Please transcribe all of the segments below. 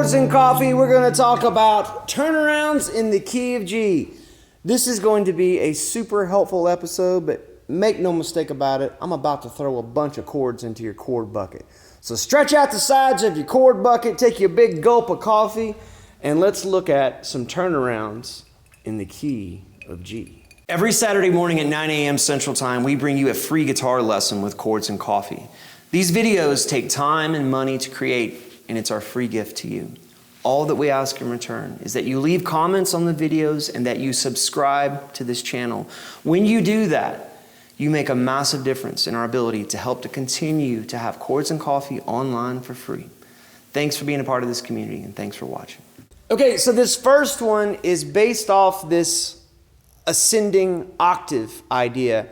Chords and Coffee, we're going to talk about turnarounds in the key of G. This is going to be a super helpful episode, but make no mistake about it, I'm about to throw a bunch of chords into your chord bucket. So stretch out the sides of your chord bucket, take your big gulp of coffee, and let's look at some turnarounds in the key of G. Every Saturday morning at 9 a.m. Central Time, we bring you a free guitar lesson with Chords and Coffee. These videos take time and money to create, and it's our free gift to you. All that we ask in return is that you leave comments on the videos and that you subscribe to this channel. When you do that, you make a massive difference in our ability to help to continue to have Chords and Coffee online for free. Thanks for being a part of this community, and thanks for watching. Okay, so this first one is based off this ascending octave idea.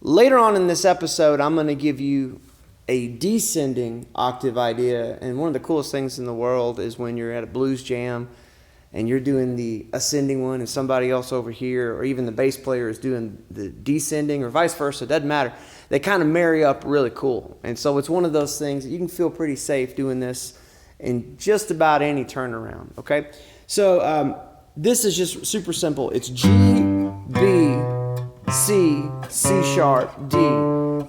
Later on in this episode, I'm going to give you a descending octave idea, and one of the coolest things in the world is when you're at a blues jam and you're doing the ascending one and somebody else over here, or even the bass player is doing the descending, or vice versa, it doesn't matter. They kind of marry up really cool. And so it's one of those things that you can feel pretty safe doing this in just about any turnaround, okay? So this is just super simple. It's G, B, C, C sharp, D.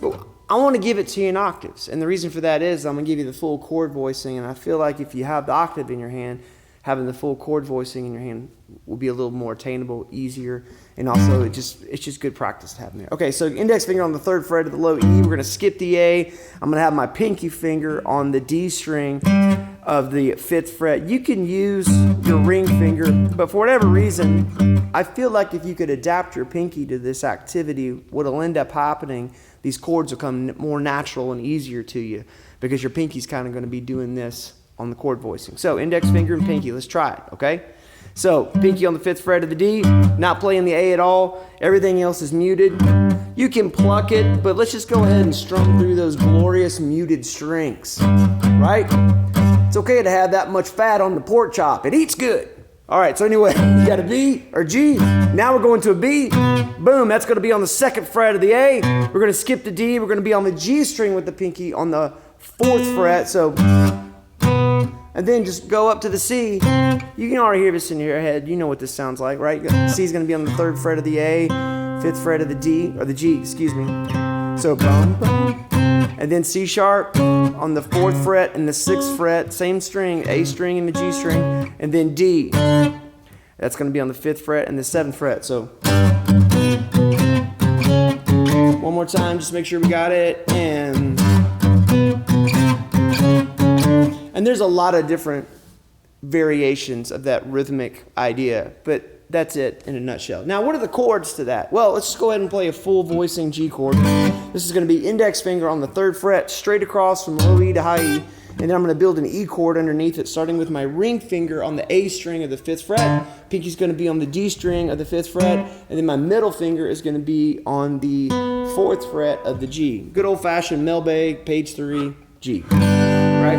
But I want to give it to you in octaves, and the reason for that is I'm going to give you the full chord voicing, and I feel like if you have the octave in your hand, having the full chord voicing in your hand will be a little more attainable, easier, and also it's just good practice to have in there. Okay, so index finger on the 3rd fret of the low E, we're going to skip the A. I'm going to have my pinky finger on the D string of the 5th fret. You can use your ring finger, but for whatever reason, I feel like if you could adapt your pinky to this activity, what'll end up happening, these chords will come more natural and easier to you because your pinky's kind of going to be doing this on the chord voicing. So index finger and pinky, let's try it, okay? So pinky on the 5th fret of the D, not playing the A at all, everything else is muted. You can pluck it, but let's just go ahead and strum through those glorious muted strings, right? It's okay to have that much fat on the pork chop, it eats good. All right, so anyway, you got a B or G. Now we're going to a B. Boom, that's going to be on the 2nd fret of the A. We're going to skip the D. We're going to be on the G string with the pinky on the 4th fret. So, and then just go up to the C. You can already hear this in your head. You know what this sounds like, right? C is going to be on the 3rd fret of the A, 5th fret of the D, or the G, excuse me. So, boom, boom. And then C sharp on the 4th fret and the 6th fret, same string, A string and the G string, and then D. That's going to be on the 5th fret and the 7th fret. So one more time, just make sure we got it. And there's a lot of different variations of that rhythmic idea, but that's it in a nutshell. Now, what are the chords to that? Well, let's just go ahead and play a full voicing G chord. This is going to be index finger on the 3rd fret, straight across from low E to high E. And then I'm going to build an E chord underneath it, starting with my ring finger on the A string of the 5th fret. Pinky's going to be on the D string of the 5th fret. And then my middle finger is going to be on the 4th fret of the G. Good old-fashioned Melbe, page 3, G. Right?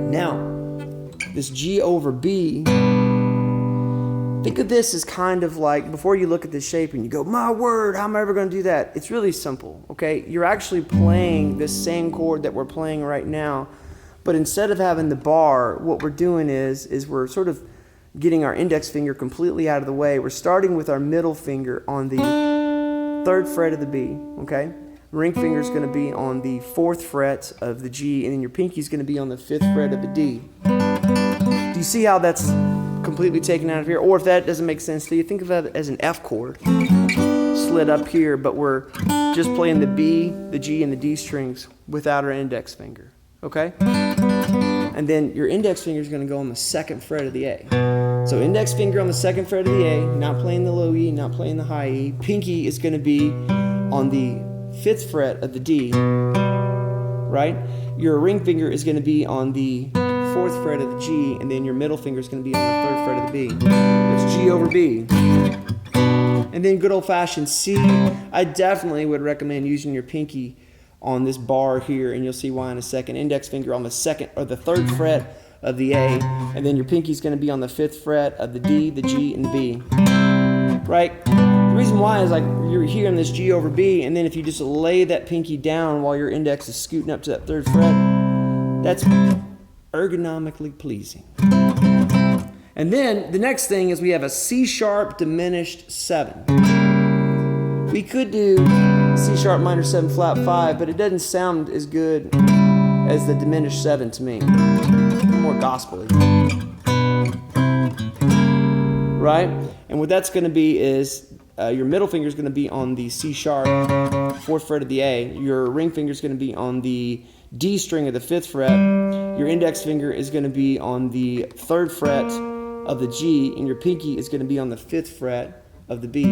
Now, this G over B, think of this as kind of like, before you look at this shape and you go, my word, how am I ever going to do that? It's really simple, okay? You're actually playing this same chord that we're playing right now, but instead of having the bar, what we're doing is we're sort of getting our index finger completely out of the way. We're starting with our middle finger on the 3rd fret of the B, okay? Ring finger is going to be on the 4th fret of the G, and then your pinky is going to be on the 5th fret of the D. Do you see how that's completely taken out of here? Or if that doesn't make sense to you, think of it as an F chord slid up here, but we're just playing the B, the G, and the D strings without our index finger, okay? And then your index finger is going to go on the 2nd fret of the A. So index finger on the 2nd fret of the A, not playing the low E, not playing the high E. Pinky is going to be on the 5th fret of the D, right? Your ring finger is going to be on the 4th fret of the G, and then your middle finger is going to be on the 3rd fret of the B. That's G over B. And then good old-fashioned C. I definitely would recommend using your pinky on this bar here, and you'll see why in a second. Index finger on the 2nd or the 3rd fret of the A, and then your pinky is going to be on the 5th fret of the D, the G, and the B. Right? The reason why is like you're hearing this G over B, and then if you just lay that pinky down while your index is scooting up to that 3rd fret, that's ergonomically pleasing. And then the next thing is we have a C sharp diminished 7. We could do C sharp minor 7 flat 5, but it doesn't sound as good as the diminished 7 to me. More gospel-y. Right? And what that's going to be is your middle finger is going to be on the C sharp 4th fret of the A. Your ring finger is going to be on the D string of the 5th fret. Your index finger is going to be on the 3rd fret of the G, and your pinky is going to be on the 5th fret of the B.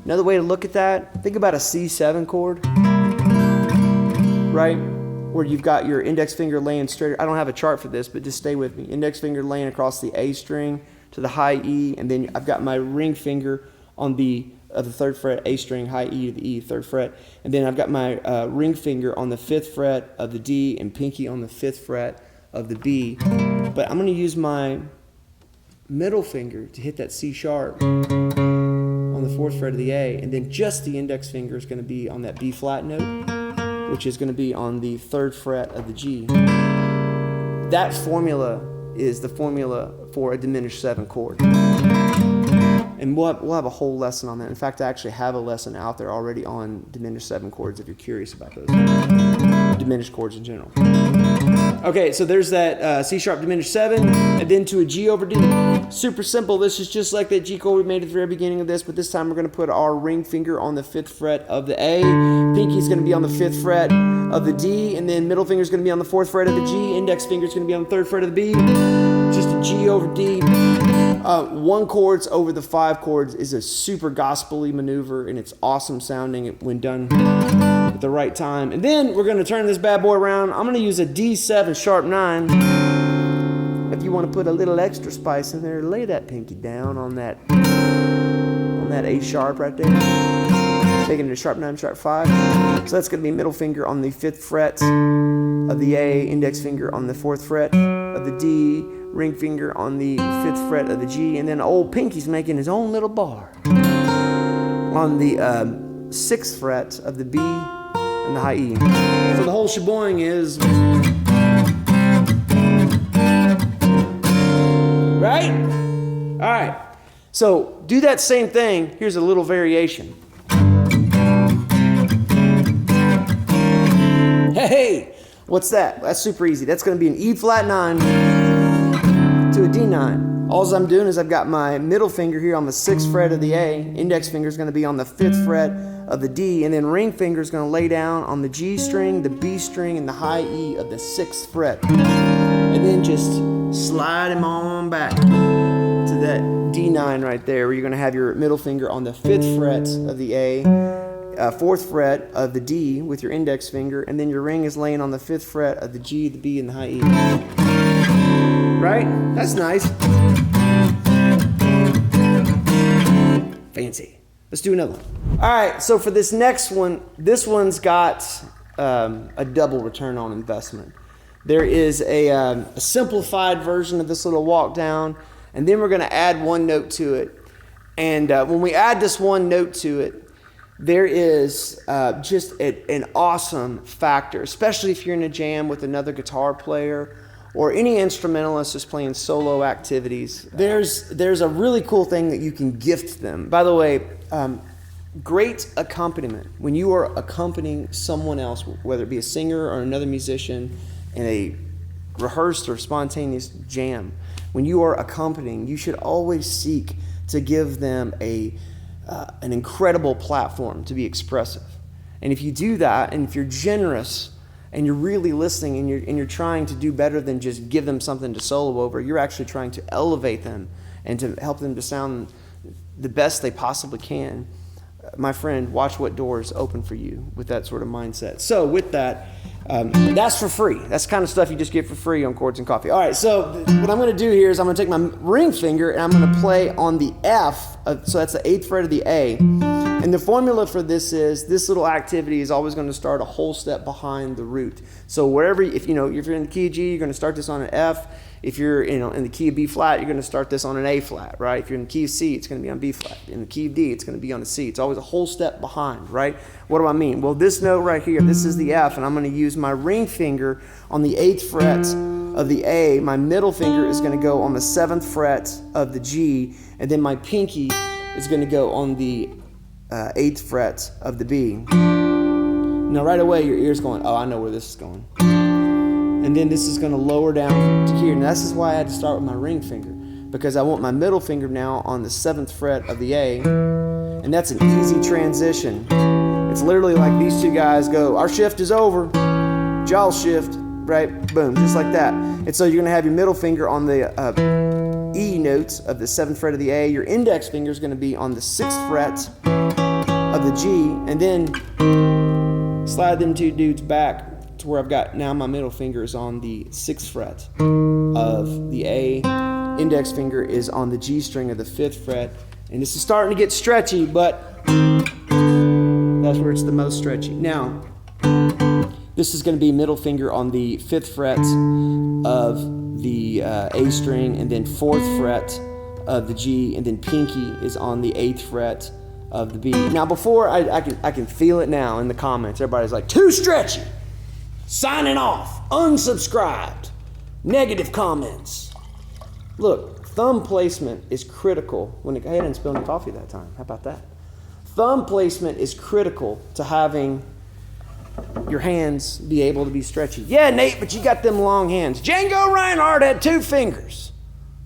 Another way to look at that, think about a C7 chord, right? Where you've got your index finger laying straight. I don't have a chart for this, but just stay with me. Index finger laying across the A string to the high E, and then I've got my ring finger on the 3rd fret, A string, high E to the E, 3rd fret, and then I've got my ring finger on the 5th fret of the D and pinky on the 5th fret of the B. But I'm going to use my middle finger to hit that C sharp on the 4th fret of the A, and then just the index finger is going to be on that B flat note, which is going to be on the 3rd fret of the G. That formula is the formula for a diminished 7 chord. And we'll have a whole lesson on that. In fact, I actually have a lesson out there already on diminished 7 chords if you're curious about those. Diminished chords in general. Okay, so there's that C sharp diminished 7, and then to a G over D. Super simple. This is just like that G chord we made at the very beginning of this, but this time we're going to put our ring finger on the 5th fret of the A. Pinky's going to be on the 5th fret of the D, and then middle finger's going to be on the 4th fret of the G. Index finger's going to be on the 3rd fret of the B. Just a G over D. 1 chords over the 5 chords is a super gospel-y maneuver, and it's awesome sounding when done at the right time. And then we're going to turn this bad boy around. I'm going to use a D7 sharp 9. If you want to put a little extra spice in there, lay that pinky down on that A sharp right there, making it a sharp 9, sharp 5. So that's going to be middle finger on the 5th fret of the A, index finger on the 4th fret of the D, ring finger on the 5th fret of the G, and then old pinky's making his own little bar on the 6th fret of the B and the high E. So the whole sheboing is, right? All right. So do that same thing. Here's a little variation. Hey, what's that? That's super easy. That's going to be an E flat 9 to a D9. All I'm doing is I've got my middle finger here on the 6th fret of the A, index finger is going to be on the 5th fret of the D, and then ring finger is going to lay down on the G string, the B string, and the high E of the 6th fret. And then just slide him on back to that D9 right there, where you're going to have your middle finger on the 5th fret of the A, 4th fret of the D with your index finger, and then your ring is laying on the 5th fret of the G, the B, and the high E. Right? That's nice. Fancy. Let's do another one. All right, so for this next one, this one's got a double return on investment. There is a simplified version of this little walk down, and then we're going to add one note to it. And when we add this one note to it, there is just an awesome factor, especially if you're in a jam with another guitar player or any instrumentalist is playing solo activities. There's a really cool thing that you can gift them. By the way, great accompaniment. When you are accompanying someone else, whether it be a singer or another musician in a rehearsed or spontaneous jam, when you are accompanying, you should always seek to give them an incredible platform to be expressive. And if you do that, and if you're generous, and you're really listening, and you're trying to do better than just give them something to solo over, you're actually trying to elevate them and to help them to sound the best they possibly can. My friend, watch what doors open for you with that sort of mindset. So with that, that's for free. That's the kind of stuff you just get for free on Chords and Coffee. All right, so what I'm going to do here is I'm going to take my ring finger and I'm going to play on the F, so that's the 8th fret of the A. And the formula for this is, this little activity is always going to start a whole step behind the root. So wherever, if you're in the key of G, you're going to start this on an F. If you're in the key of B flat, you're going to start this on an A flat, right? If you're in the key of C, it's going to be on B flat. In the key of D, it's going to be on the C. It's always a whole step behind, right? What do I mean? Well, this note right here, this is the F, and I'm going to use my ring finger on the 8th fret of the A, my middle finger is going to go on the 7th fret of the G, and then my pinky is going to go on the 8th fret of the B. Now right away your ear's going, oh, I know where this is going. And then this is going to lower down to here. And this is why I had to start with my ring finger, because I want my middle finger now on the 7th fret of the A, and that's an easy transition. It's literally like these two guys go, our shift is over, jaw shift, right? Boom, just like that. And so you're going to have your middle finger on the E notes of the 7th fret of the A. Your index finger is going to be on the 6th fret of the G, and then slide them two dudes back to where I've got now my middle finger is on the 6th fret of the A. Index finger is on the G string of the 5th fret. And this is starting to get stretchy, but that's where it's the most stretchy. Now, this is going to be middle finger on the 5th fret of the A string, and then 4th fret of the G, and then pinky is on the 8th fret of the B. Now, before I can feel it now in the comments. Everybody's like, too stretchy, signing off, unsubscribed, negative comments. Look, thumb placement is critical. When I didn't spill any coffee that time. How about that? Thumb placement is critical to having your hands be able to be stretchy. Yeah, Nate, but you got them long hands. Django Reinhardt had 2 fingers.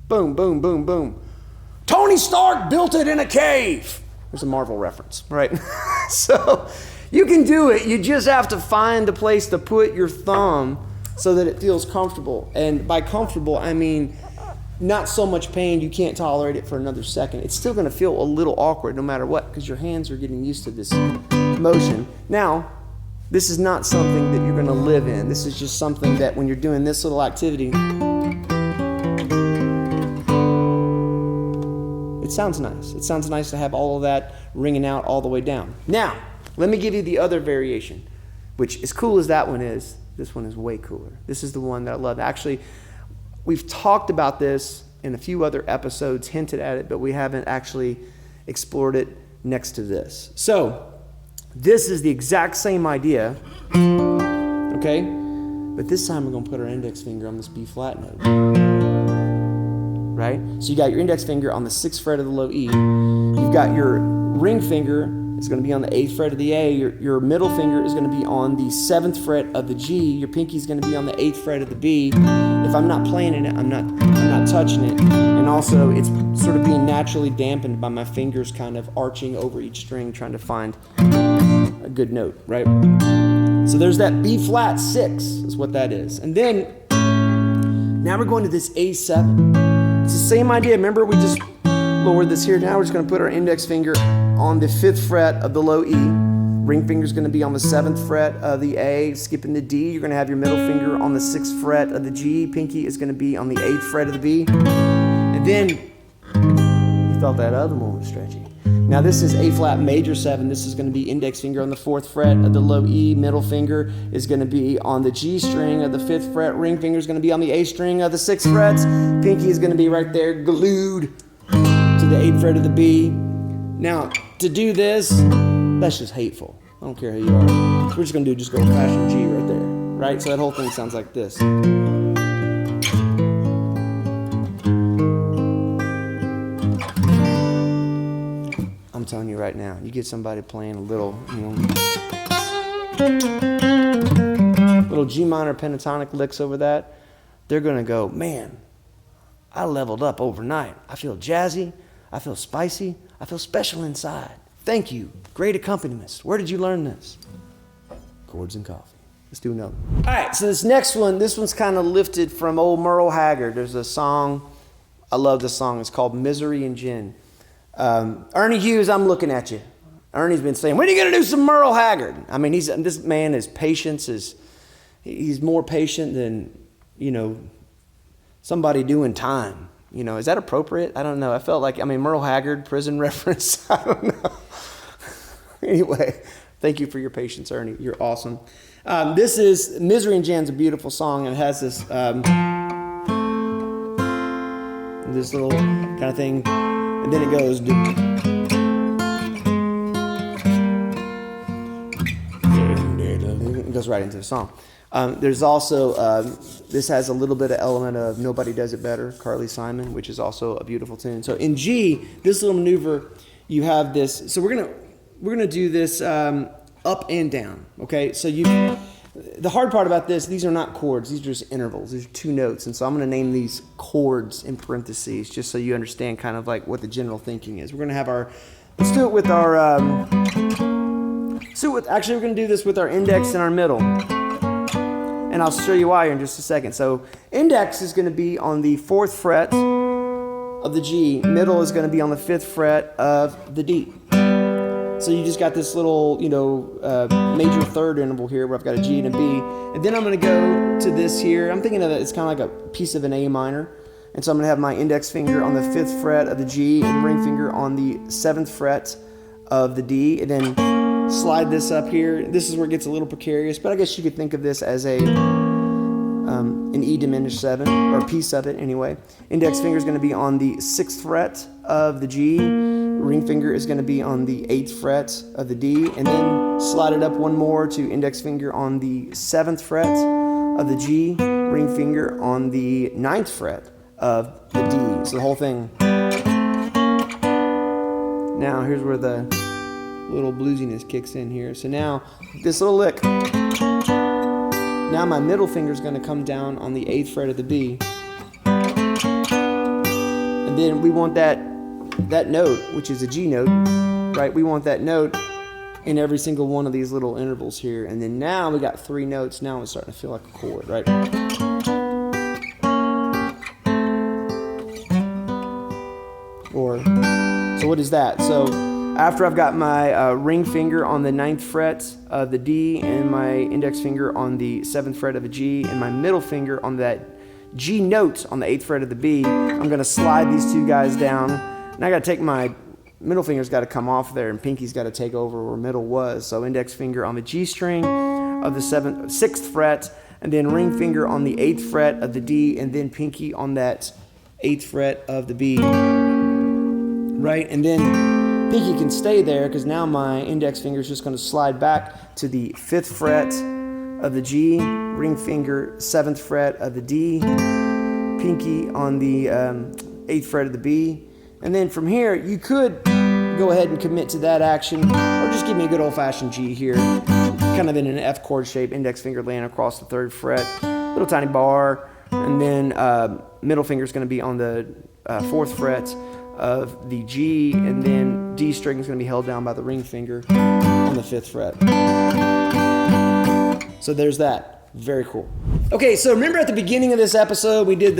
Boom, boom, boom, boom. Tony Stark built it in a cave. There's a Marvel reference, right? So you can do it. You just have to find a place to put your thumb so that it feels comfortable. And by comfortable, I mean not so much pain you can't tolerate it for another second. It's still going to feel a little awkward no matter what, because your hands are getting used to this motion. Now, this is not something that you're going to live in. This is just something that when you're doing this little activity, it sounds nice. It sounds nice to have all of that ringing out all the way down. Now, let me give you the other variation, which as cool as that one is, this one is way cooler. This is the one that I love. Actually, we've talked about this in a few other episodes, hinted at it, but we haven't actually explored it next to this. So, this is the exact same idea, okay? But this time we're going to put our index finger on this B flat note, right? So you got your index finger on the 6th fret of the low E. You've got your ring finger is going to be on the 8th fret of the A. Your middle finger is going to be on the 7th fret of the G. Your pinky is going to be on the 8th fret of the B. If I'm not playing it, I'm not touching it. And also, it's sort of being naturally dampened by my fingers kind of arching over each string, trying to find a good note, right? So there's that B flat 6 is what that is. And then, now we're going to this A7. It's the same idea. Remember, we just lowered this here. Now we're just going to put our index finger on the 5th fret of the low E. Ring finger is going to be on the 7th fret of the A. Skipping the D, you're going to have your middle finger on the 6th fret of the G. Pinky is going to be on the 8th fret of the B. And then, you thought that other one was stretchy. Now this is A flat major 7. This is going to be index finger on the 4th fret of the low E. Middle finger is going to be on the G string of the 5th fret. Ring finger is going to be on the A string of the 6th frets. Pinky is going to be right there glued to the 8th fret of the B. Now, to do this, that's just hateful. I don't care who you are. So we're just going to do just go old-fashioned G right there, right? So that whole thing sounds like this. I'm telling you right now, you get somebody playing a little, little G minor pentatonic licks over that, they're going to go, man, I leveled up overnight. I feel jazzy. I feel spicy. I feel special inside. Thank you. Great accompanimist. Where did you learn this? Chords and Coffee. Let's do another. All right, so this next one, this one's kind of lifted from old Merle Haggard. There's a song, I love this song. It's called Misery and Gin. Ernie Hughes, I'm looking at you. Ernie's been saying, when are you going to do some Merle Haggard? I mean, this man, his patience is, he's more patient than, somebody doing time. Is that appropriate? I don't know. I felt like, Merle Haggard, prison reference. I don't know. Anyway, thank you for your patience, Ernie. You're awesome. This is Misery and Jan's a beautiful song, and it has this this little kind of thing, and then it goes. It goes right into the song. There's also, this has a little bit of element of Nobody Does It Better, Carly Simon, which is also a beautiful tune. So in G, this little maneuver, you have this. So we're gonna do this up and down. Okay, so the hard part about this, these are not chords. These are just intervals. These are 2 notes, and so I'm gonna name these chords in parentheses, just so you understand kind of like what the general thinking is. We're gonna have let's do it with our. Actually, we're gonna do this with our index and our middle. And I'll show you why in just a second. So index is going to be on the 4th fret of the G. Middle is going to be on the 5th fret of the D. So you just got this little, major third interval here where I've got a G and a B. And then I'm going to go to this here. I'm thinking of it, it's kind of like a piece of an A minor. And so I'm going to have my index finger on the 5th fret of the G and ring finger on the 7th fret of the D. And then slide this up here. This is where it gets a little precarious, but I guess you could think of this as an E diminished 7, or a piece of it anyway. Index finger is going to be on the 6th fret of the G. Ring finger is going to be on the 8th fret of the D, and then slide it up one more to index finger on the 7th fret of the G. Ring finger on the 9th fret of the D. So the whole thing. Now here's where the little bluesiness kicks in here. So now this little lick. Now my middle finger is going to come down on the 8th fret of the B. And then we want that note, which is a G note, right? We want that note in every single one of these little intervals here. And then now we got 3 notes. Now it's starting to feel like a chord, right? So what is that? So after I've got my ring finger on the 9th fret of the D and my index finger on the 7th fret of the G and my middle finger on that G note on the 8th fret of the B, I'm going to slide these 2 guys down. And I got to take my middle finger's got to come off there and pinky's got to take over where middle was. So index finger on the G string of the 6th fret, and then ring finger on the 8th fret of the D, and then pinky on that 8th fret of the B. Right? And then pinky can stay there because now my index finger is just going to slide back to the 5th fret of the G, ring finger 7th fret of the D, pinky on the 8th fret of the B. And then from here, you could go ahead and commit to that action, or just give me a good old-fashioned G here, kind of in an F chord shape, index finger laying across the 3rd fret, little tiny bar, and then middle finger is going to be on the 4th fret of the G, and then D string is going to be held down by the ring finger on the 5th fret. So there's that. Very cool. Okay, so remember at the beginning of this episode, we did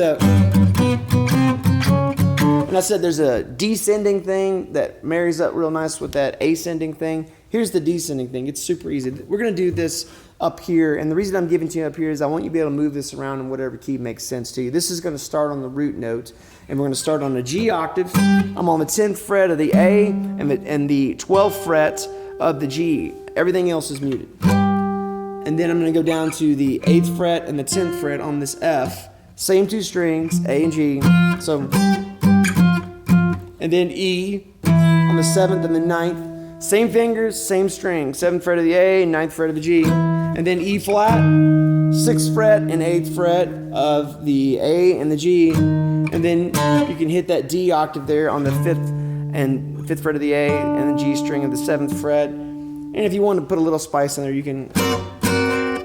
and I said there's a descending thing that marries up real nice with that ascending thing. Here's the descending thing. It's super easy. We're going to do this up here, and the reason I'm giving to you up here is I want you to be able to move this around in whatever key makes sense to you. This is going to start on the root note, and we're going to start on a G octave. I'm on the 10th fret of the A and the 12th fret of the G. Everything else is muted. And then I'm going to go down to the 8th fret and the 10th fret on this F. Same 2 strings, A and G. So, and then E on the 7th and the 9th. Same fingers, same string. 7th fret of the A, 9th fret of the G. And then E flat, 6th fret and 8th fret of the A and the G. And then you can hit that D octave there on the 5th fret of the A and the G string of the 7th fret. And if you want to put a little spice in there, you can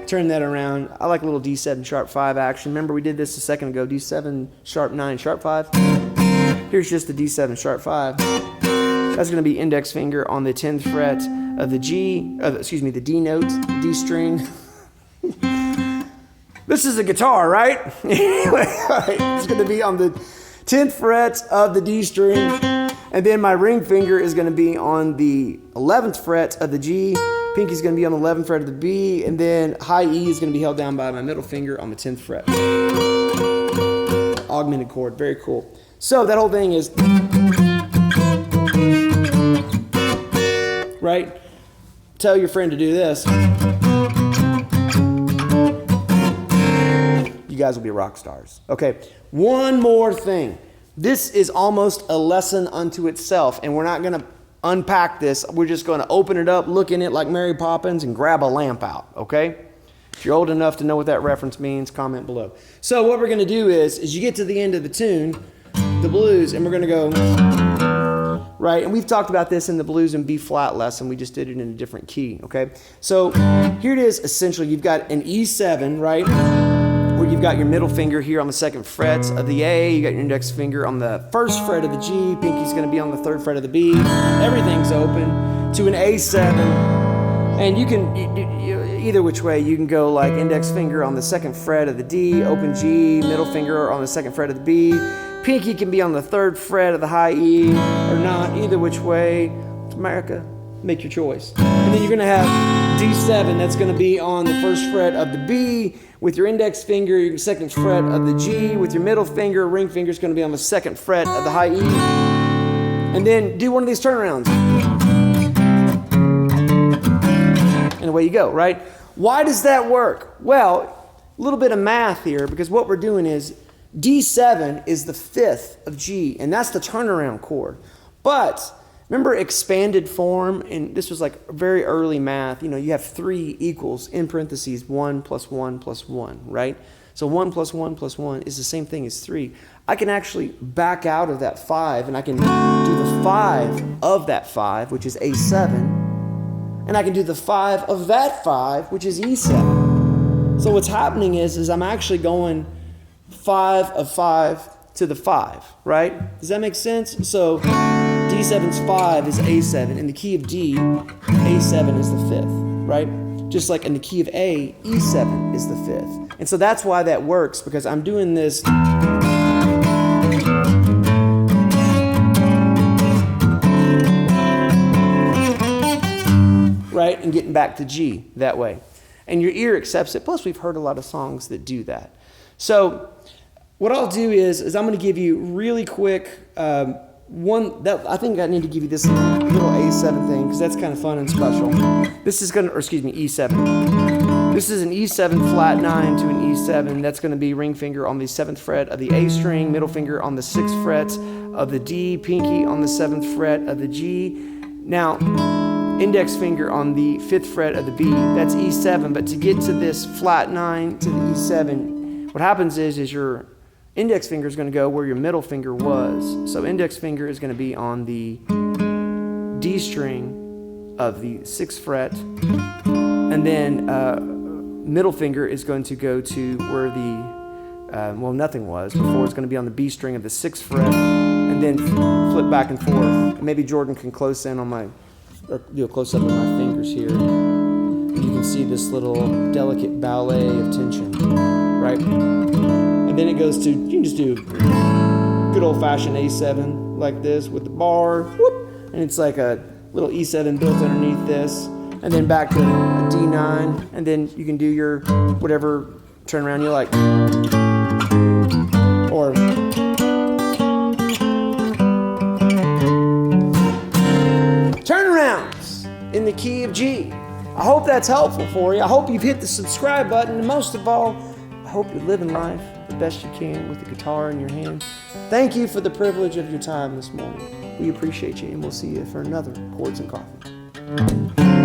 turn that around. I like a little D7 sharp 5 action. Remember we did this a second ago, D7 sharp 9 sharp 5. Here's just the D7 sharp 5. That's going to be index finger on the 10th fret of the the D note, D string. This is a guitar, right? Anyway, right, it's going to be on the 10th fret of the D string. And then my ring finger is going to be on the 11th fret of the G. Pinky's going to be on the 11th fret of the B. And then high E is going to be held down by my middle finger on the 10th fret. Augmented chord. Very cool. So that whole thing is... right? Tell your friend to do this. You guys will be rock stars. Okay, one more thing. This is almost a lesson unto itself, and we're not going to unpack this. We're just going to open it up, look in it like Mary Poppins, and grab a lamp out, okay? If you're old enough to know what that reference means, comment below. So what we're going to do is you get to the end of the tune, the blues, and we're going to go, right? And we've talked about this in the blues and B flat lesson. We just did it in a different key, okay? So here it is, essentially. You've got an E7, right? Where you've got your middle finger here on the 2nd fret of the A, you got your index finger on the 1st fret of the G, pinky's going to be on the 3rd fret of the B, everything's open to an A7, and you can, either which way, you can go like index finger on the 2nd fret of the D, open G, middle finger on the 2nd fret of the B, pinky can be on the 3rd fret of the high E, or not, either which way. It's America, make your choice. And then you're going to have D7, that's going to be on the 1st fret of the B, with your index finger, your 2nd fret of the G, with your middle finger, ring finger is going to be on the 2nd fret of the high E. And then do one of these turnarounds. And away you go, right? Why does that work? Well, a little bit of math here, because what we're doing is D7 is the 5th of G, and that's the turnaround chord. But remember expanded form, and this was like very early math, you know, you have 3 equals in parentheses 1 plus 1 plus 1, right? So 1 plus 1 plus 1 is the same thing as 3. I can actually back out of that 5, and I can do the 5 of that 5, which is A7, and I can do the 5 of that 5, which is E7. So what's happening is I'm actually going 5 of 5 to the 5, right? Does that make sense? So D7's 5 is A7. In the key of D, A7 is the 5th, right? Just like in the key of A, E7 is the 5th. And so that's why that works, because I'm doing this right, and getting back to G that way. And your ear accepts it. Plus, we've heard a lot of songs that do that. So what I'll do is I'm going to give you really quick one that I think I need to give you this little A7 thing, because that's kind of fun and special. This is going to, or excuse me, E7. This is an E7 flat 9 to an E7. That's going to be ring finger on the 7th fret of the A string, middle finger on the 6th fret of the D, pinky on the 7th fret of the G. Now, index finger on the 5th fret of the B, that's E7. But to get to this flat 9 to the E7, what happens is your index finger is going to go where your middle finger was. So index finger is going to be on the D string of the 6th fret, and then middle finger is going to go to where the well, nothing was before. It's going to be on the B string of the 6th fret, and then flip back and forth. Maybe Jordan can close in on my, or do a close up of my fingers here. You can see this little delicate ballet of tension, right? And then it goes to, you can just do good old-fashioned A7 like this with the bar, whoop, and it's like a little E7 built underneath this, and then back to a D9, and then you can do your whatever turnaround you like. Or turnarounds in the key of G. I hope that's helpful for you. I hope you've hit the subscribe button, and most of all, I hope you're living life the best you can with the guitar in your hand. Thank you for the privilege of your time this morning. We appreciate you, and we'll see you for another Chords and Coffee.